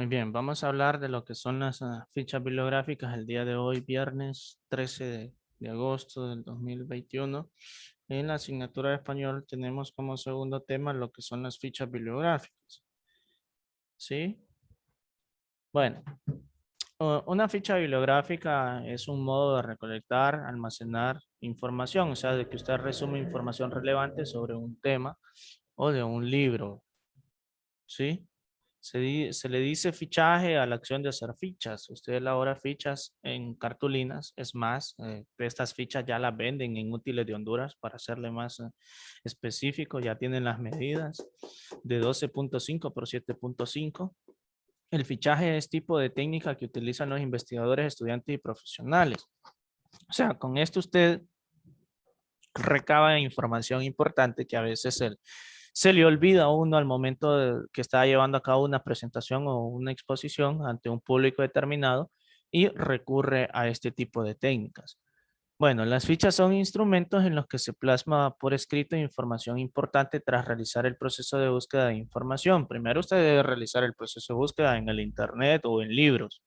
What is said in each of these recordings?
Muy bien, vamos a hablar de lo que son las fichas bibliográficas el día de hoy, viernes 13 de agosto del 2021. En la asignatura de español tenemos como segundo tema lo que son las fichas bibliográficas. ¿Sí? Bueno, una ficha bibliográfica es un modo de recolectar, almacenar información, o sea, de que usted resume información relevante sobre un tema o de un libro. ¿Sí? Se le dice fichaje a la acción de hacer fichas. Usted elabora fichas en cartulinas. Es más, estas fichas ya las venden en Útiles de Honduras para hacerle más específico. Ya tienen las medidas de 12.5 por 7.5. El fichaje es tipo de técnica que utilizan los investigadores, estudiantes y profesionales. O sea, con esto usted recaba información importante que a veces se le olvida a uno al momento de que está llevando a cabo una presentación o una exposición ante un público determinado y recurre a este tipo de técnicas. Bueno, las fichas son instrumentos en los que se plasma por escrito información importante tras realizar el proceso de búsqueda de información. Primero usted debe realizar el proceso de búsqueda en el internet o en libros.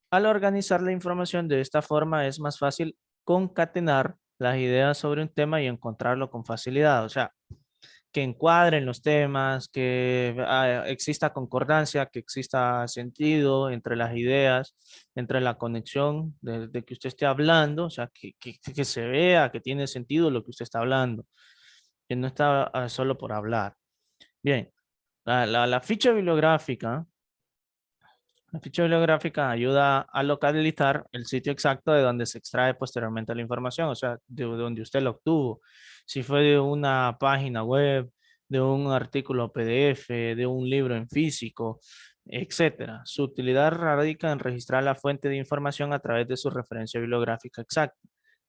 Al organizar la información de esta forma es más fácil concatenar las ideas sobre un tema y encontrarlo con facilidad. O sea, que encuadren los temas, que exista concordancia, que exista sentido entre las ideas, entre la conexión de que usted esté hablando, o sea, que se vea que tiene sentido lo que usted está hablando, que no está solo por hablar. Bien, la ficha bibliográfica. La ficha bibliográfica ayuda a localizar el sitio exacto de donde se extrae posteriormente la información, o sea, de donde usted lo obtuvo. Si fue de una página web, de un artículo PDF, de un libro en físico, etcétera. Su utilidad radica en registrar la fuente de información a través de su referencia bibliográfica exacta.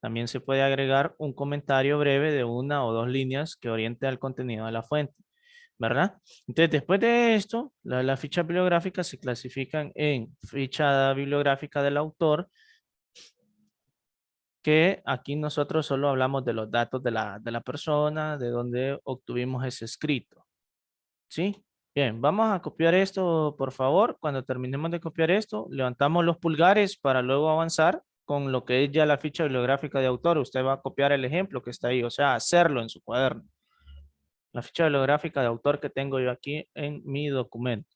También se puede agregar un comentario breve de una o dos líneas que oriente al contenido de la fuente. ¿Verdad? Entonces, después de esto, las fichas bibliográficas se clasifican en ficha bibliográfica del autor, que aquí nosotros solo hablamos de los datos de la persona, de donde obtuvimos ese escrito. ¿Sí? Bien, vamos a copiar esto, por favor. Cuando terminemos de copiar esto, levantamos los pulgares para luego avanzar con lo que es ya la ficha bibliográfica de autor. Usted va a copiar el ejemplo que está ahí, o sea, hacerlo en su cuaderno. La ficha bibliográfica de autor que tengo yo aquí en mi documento.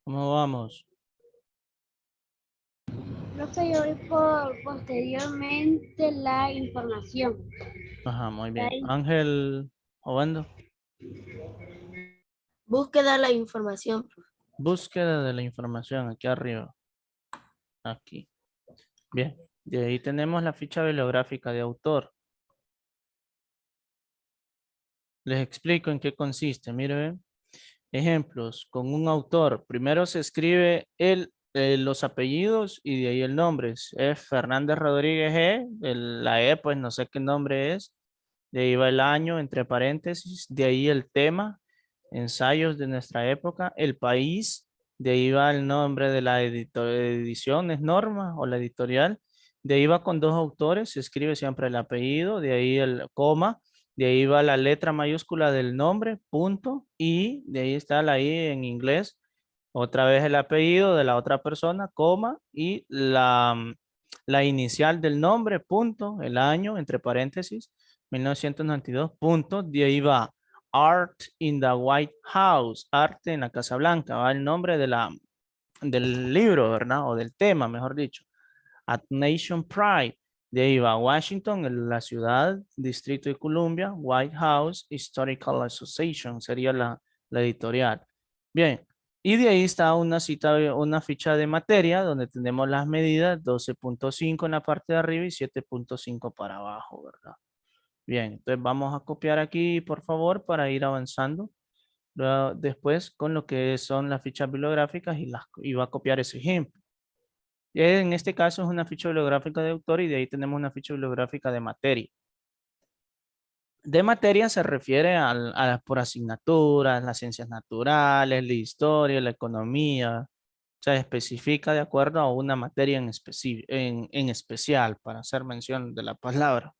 ¿Cómo vamos? Profe, yo voy por posteriormente la información. Ajá, muy De bien. ahí, Ángel Obando, Búsqueda de la información. búsqueda de la información aquí arriba. Aquí. Bien. De ahí tenemos la ficha bibliográfica de autor. Les explico en qué consiste. Miren, ejemplos, con un autor. Primero se escribe los apellidos y de ahí el nombre. Es Fernández Rodríguez E. La E, pues no sé qué nombre es. De ahí va el año, entre paréntesis. De ahí el tema, ensayos de nuestra época. El país, de ahí va el nombre de la edición, es Norma o la editorial. De ahí va con dos autores, se escribe siempre el apellido, de ahí el coma. De ahí va la letra mayúscula del nombre, punto, y de ahí está la I en inglés. Otra vez el apellido de la otra persona, coma, y la inicial del nombre, punto, el año, entre paréntesis, 1992, punto. De ahí va Art in the White House, arte en la Casa Blanca, va el nombre del libro, ¿verdad? O del tema, mejor dicho. At Nation Pride. De ahí va Washington, la ciudad, Distrito de Columbia, White House, Historical Association, sería la editorial. Bien, y de ahí está una cita, una ficha de materia donde tenemos las medidas 12.5 en la parte de arriba y 7.5 para abajo, ¿verdad? Bien, entonces vamos a copiar aquí, por favor, para ir avanzando. Luego, después con lo que son las fichas bibliográficas y va a copiar ese ejemplo. En este caso es una ficha bibliográfica de autor y de ahí tenemos una ficha bibliográfica de materia. De materia se refiere por asignaturas, las ciencias naturales, la historia, la economía. O sea, especifica de acuerdo a una materia en especial, para hacer mención de la palabra.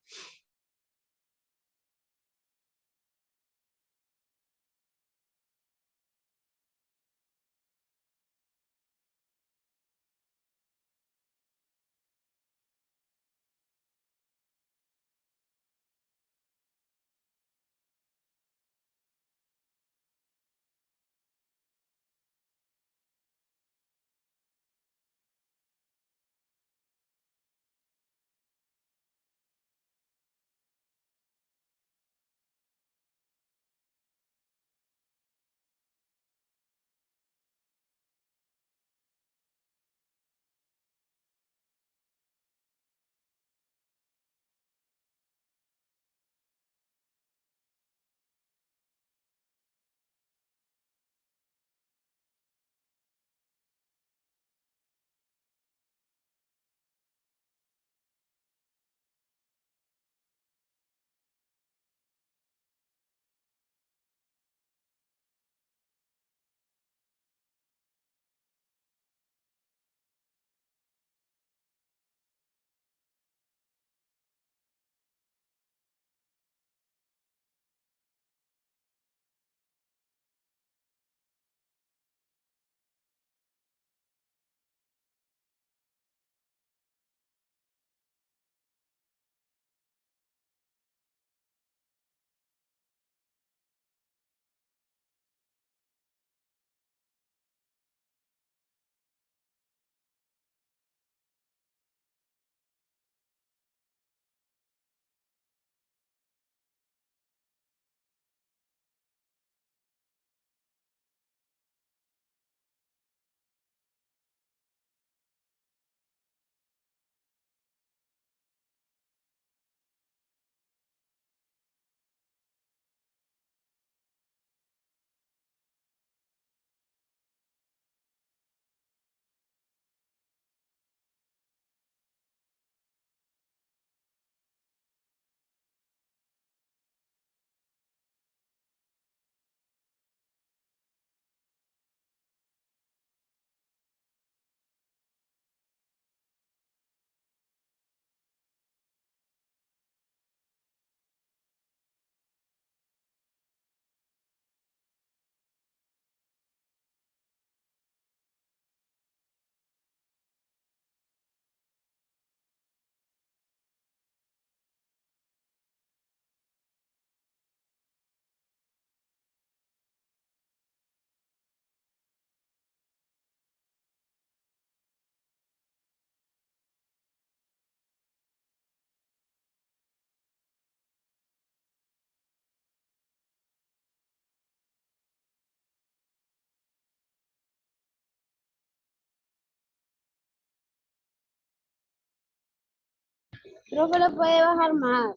Profe, lo puede bajar más.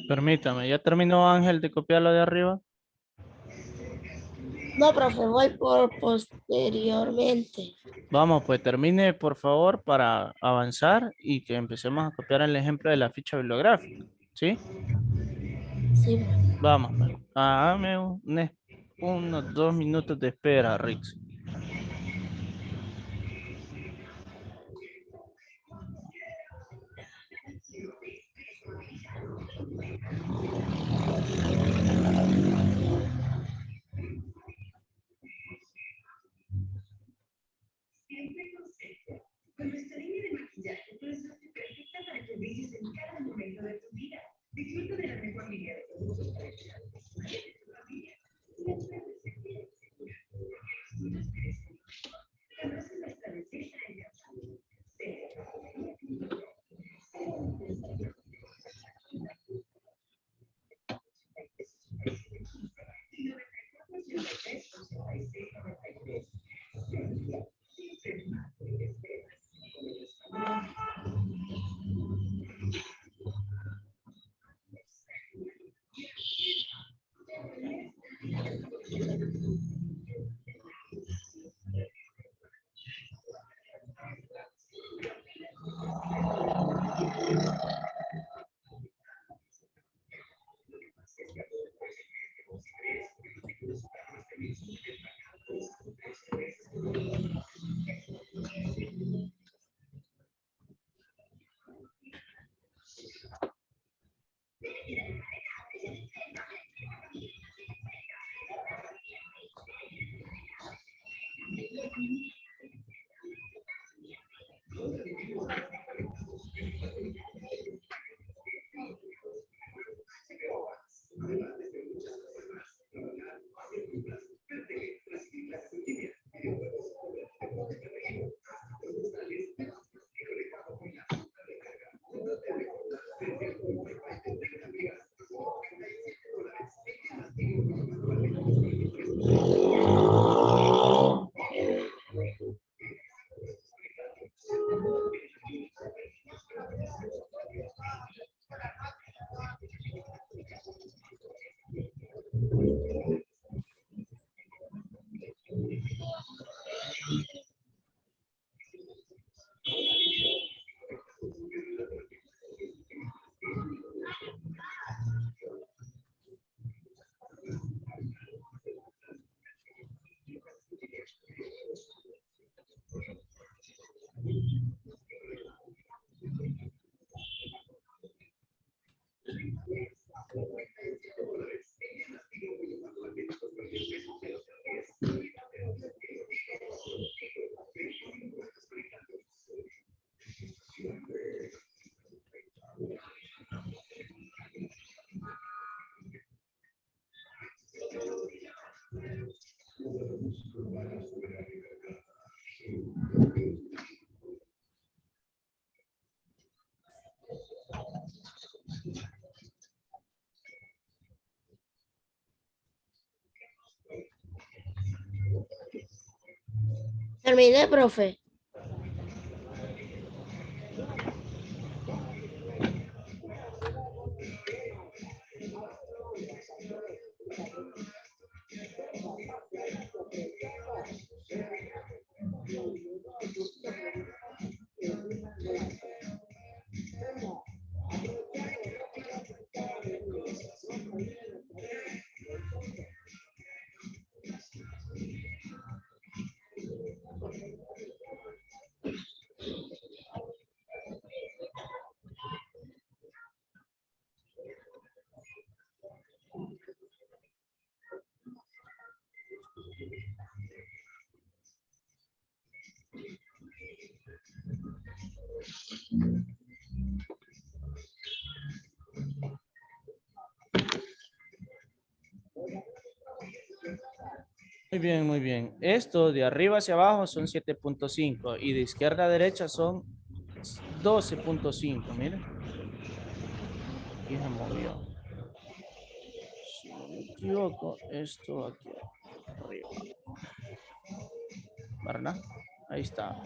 Permítame, ¿ya terminó Ángel de copiar lo de arriba? No, profe, voy por posteriormente. Vamos, pues termine por favor para avanzar y que empecemos a copiar el ejemplo de la ficha bibliográfica. ¿Sí? Sí, Vamos, pues. Dame unos 2 minutos de espera, Rix. terminé, profe. Muy bien, muy bien. Esto de arriba hacia abajo son 7.5 y de izquierda a derecha son 12.5. Miren, aquí se movió. Si no me equivoco, esto aquí arriba. ¿Verdad? Ahí está.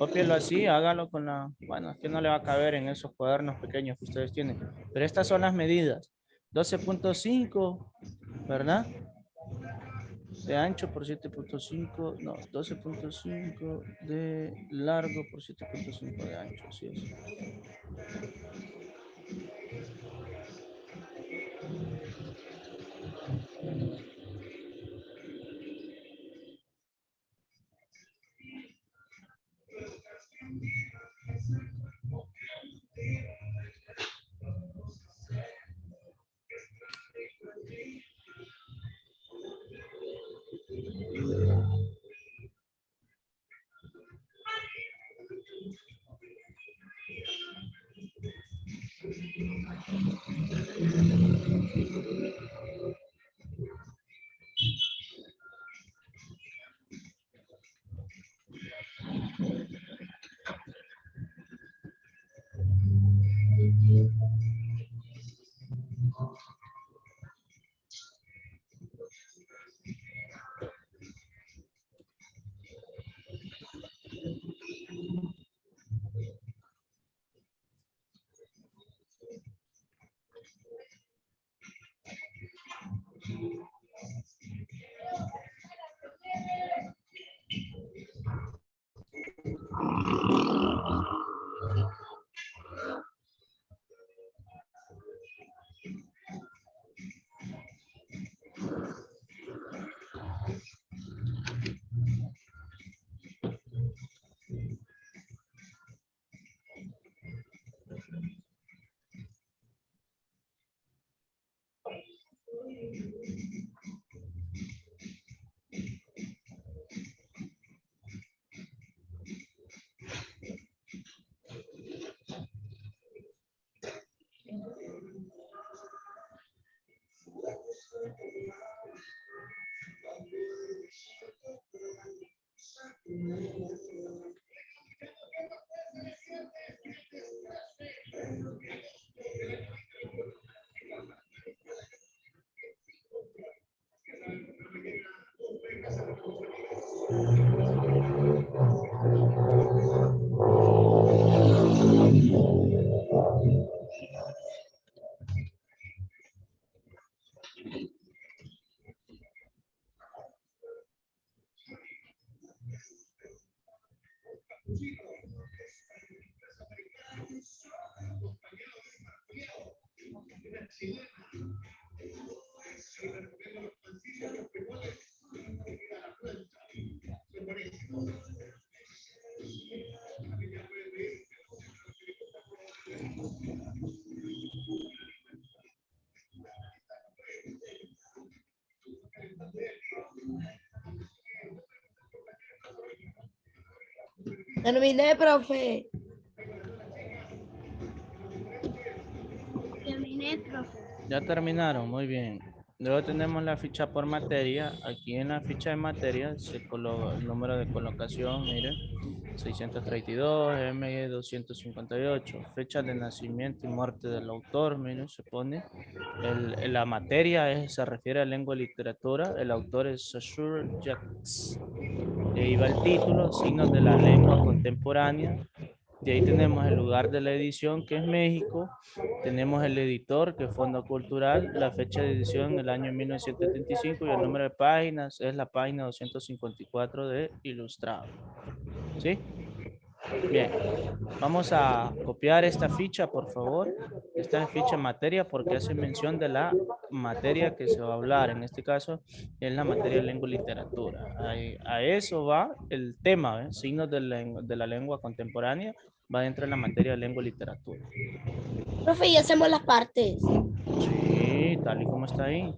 Cópielo así, hágalo con la... Bueno, es que no le va a caber en esos cuadernos pequeños que ustedes tienen. Pero estas son las medidas. 12.5, ¿verdad? De ancho por 7.5, no, 12.5 de largo por 7.5 de ancho, así es. Terminé, profe. Terminé, profe. Ya terminaron, muy bien. Luego tenemos la ficha por materia. Aquí en la ficha de materia se coloca el número de colocación, miren, 632, M258. Fecha de nacimiento y muerte del autor, miren, se pone. La materia se refiere a lengua y literatura. El autor es Saussure Jacques. De ahí va el título, signos de la lengua contemporánea. De ahí tenemos el lugar de la edición, que es México. Tenemos el editor, que es Fondo Cultural. La fecha de edición, el año 1975. Y el número de páginas es la página 254 de Ilustrado. ¿Sí? Bien. Vamos a copiar esta ficha, por favor. Esta ficha materia, porque hace mención de la materia que se va a hablar. En este caso, es la materia de lengua y literatura. A eso va el tema, ¿eh? Signos de la lengua contemporánea. Va dentro de la materia de lengua y literatura. Profe, y hacemos las partes. Sí, tal y como está ahí.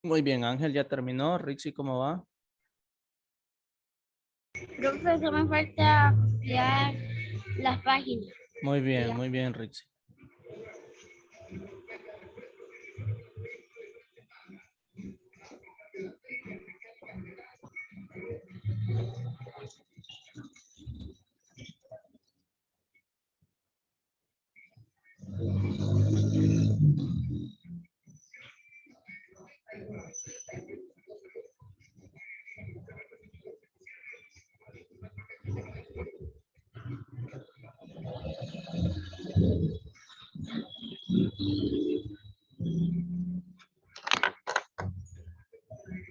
Muy bien, Ángel ya terminó. Rixi, ¿cómo va? Profe, solo me falta copiar las páginas. Ya. Muy bien, Rixi.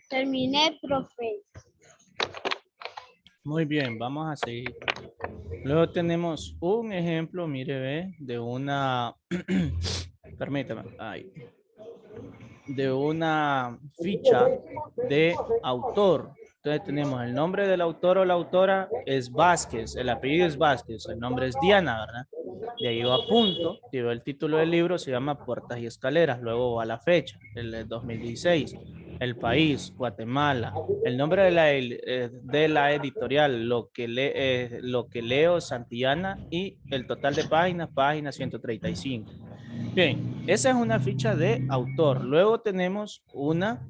Terminé, profe. Muy bien, vamos a seguir. Luego tenemos un ejemplo, mire, ve, de una, permítame, ay, de una ficha de autor. Entonces tenemos el nombre del autor o la autora es Vázquez, el apellido es Vázquez, el nombre es Diana, ¿verdad? De ahí va punto, lleva el título del libro, se llama Puertas y Escaleras, luego va la fecha, el 2016, el país, Guatemala, el nombre de la editorial, lo que leo, Santillana, y el total de páginas, página 135. Bien, esa es una ficha de autor. Luego tenemos una,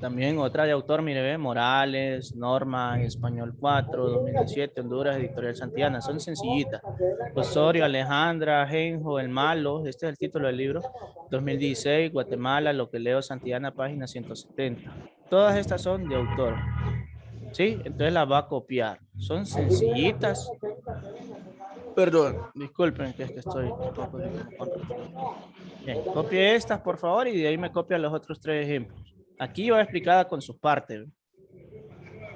también otra de autor, mire, ve, Morales, Norma, Español 4, 2017, Honduras, Editorial Santillana. Son sencillitas. Osorio, Alejandra, Genjo, El Malo, este es el título del libro. 2016, Guatemala, Lo que leo, Santillana, página 170. Todas estas son de autor. ¿Sí? Entonces las va a copiar. Son sencillitas. Perdón, disculpen que es que estoy un poco con retraso. Bien, copie estas, por favor, y de ahí me copia los otros tres ejemplos. Aquí va explicada con sus partes.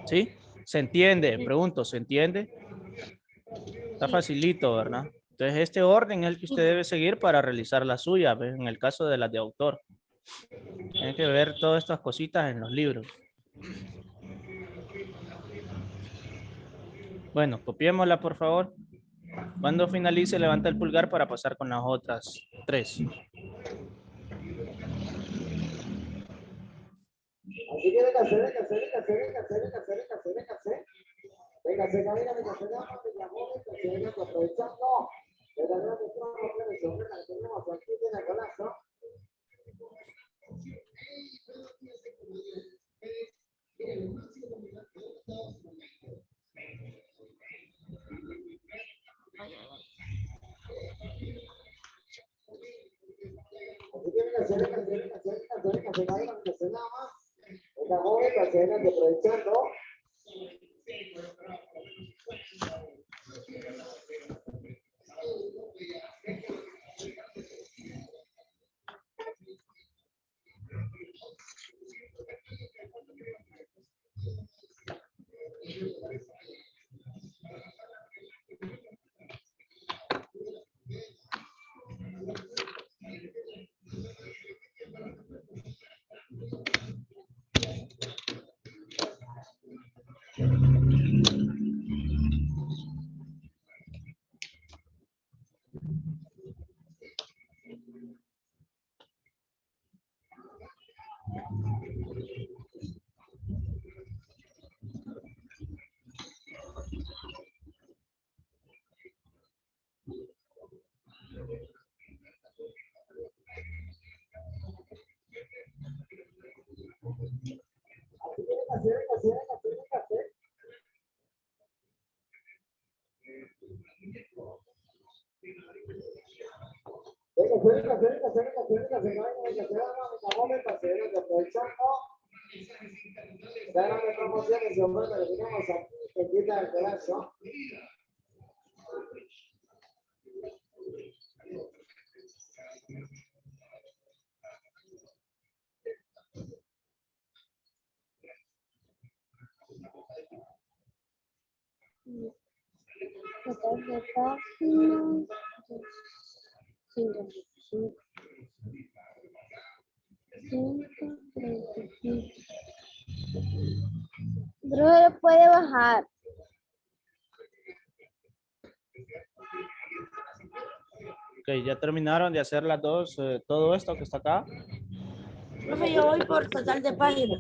¿Sí? ¿Se entiende? Pregunto, ¿se entiende? Está Sí. facilito, ¿verdad? Entonces, este orden es el que usted debe seguir para realizar la suya, ¿ves? En el caso de las de autor. Tiene que ver todas estas cositas en los libros. Bueno, copiémosla, por favor. Cuando finalice, levanta el pulgar para pasar con las otras tres. Así que véngase, véngase, véngase, véngase, véngase, véngase, véngase. Véngase, camina, véngase, dama, véngase, véngase, aprovechando. De la gran prevención que la tenemos aquí en el golazo. Así que véngase, véngase, véngase, véngase, véngase, camina, véngase, dama. Venga, joven, véngase, véngase, aprovechando. Así que véngase, véngase, véngase, véngase. Véngase, véngase, véngase, véngase, véngase, camina, véngase, dama, venga, joven, véngase, véngase, aprovechando. La gran promociones y ofertas que tenemos aquí, pendiente del golazo. Total de páginas. 135. 135. Profe, puede bajar. Ok, ya terminaron de hacer las dos, todo esto que está acá. Profe, yo voy por total de páginas.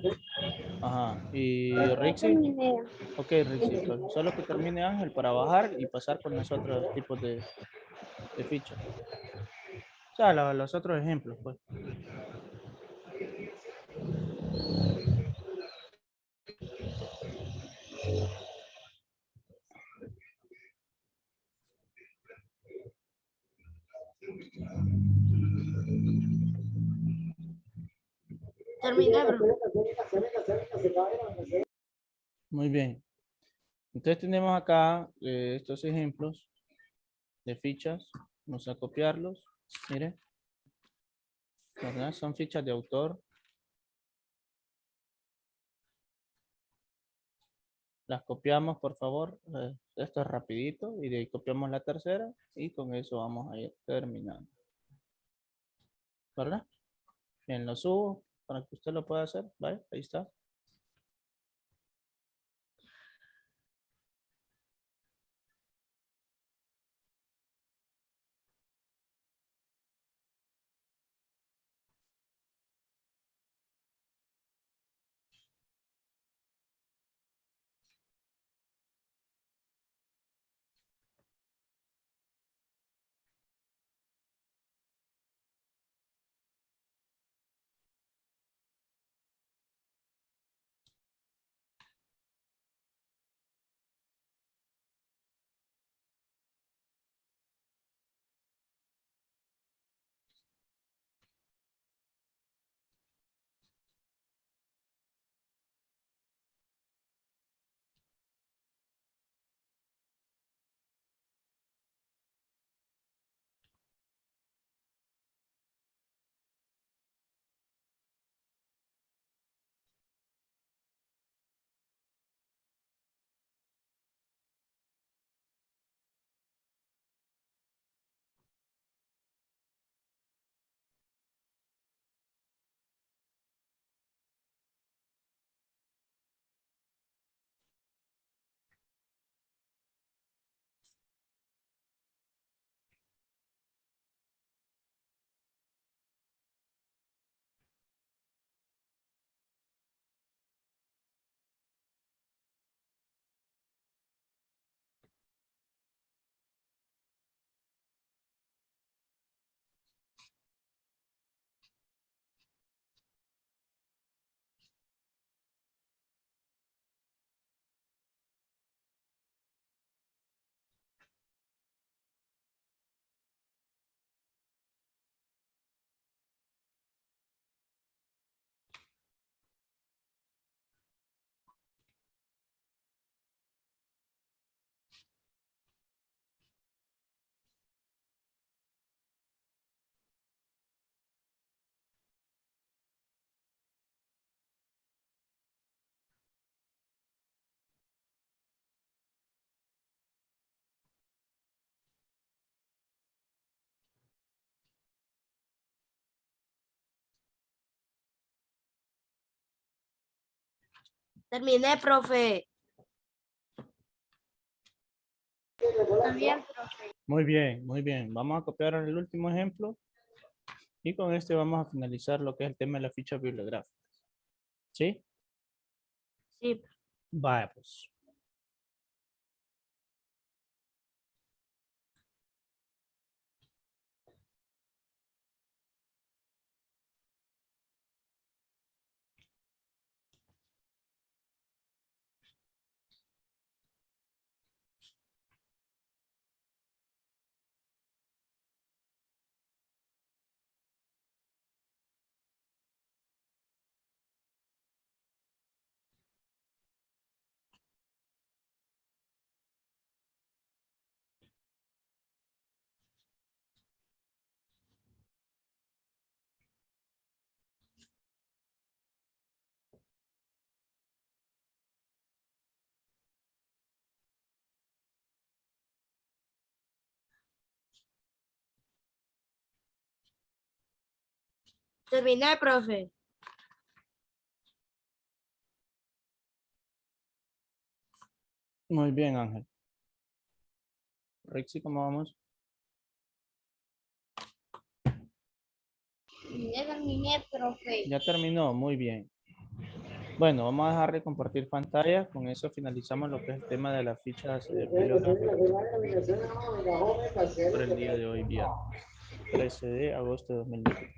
Ajá. ¿Y Ya Rixi? terminé. Ok, Rixi, pues solo que termine Ángel para bajar y pasar con los otros tipos de fichas. O sea, los otros ejemplos, pues. Terminé, profe. Muy bien. Entonces tenemos acá estos ejemplos de fichas. Vamos a copiarlos. Mire, ¿verdad? Son fichas de autor. Las copiamos, por favor. Esto es rapidito. Y de ahí copiamos la tercera. Y con eso vamos a ir terminando. ¿Verdad? Bien, lo subo para que usted lo pueda hacer. ¿Vale? Ahí está. Terminé, profe. También, profe. Muy bien, muy bien. Vamos a copiar el último ejemplo. Y con este vamos a finalizar lo que es el tema de las fichas bibliográficas. ¿Sí? Sí. Vaya, pues. Terminé, profe. Muy bien, Ángel. Rixi, ¿cómo vamos? Ya terminé, profe. Ya terminó, muy bien. Bueno, vamos a dejar de compartir pantalla. Con eso finalizamos lo que es el tema de las fichas bibliográficas por el día de hoy, viernes 13 de agosto de 2020.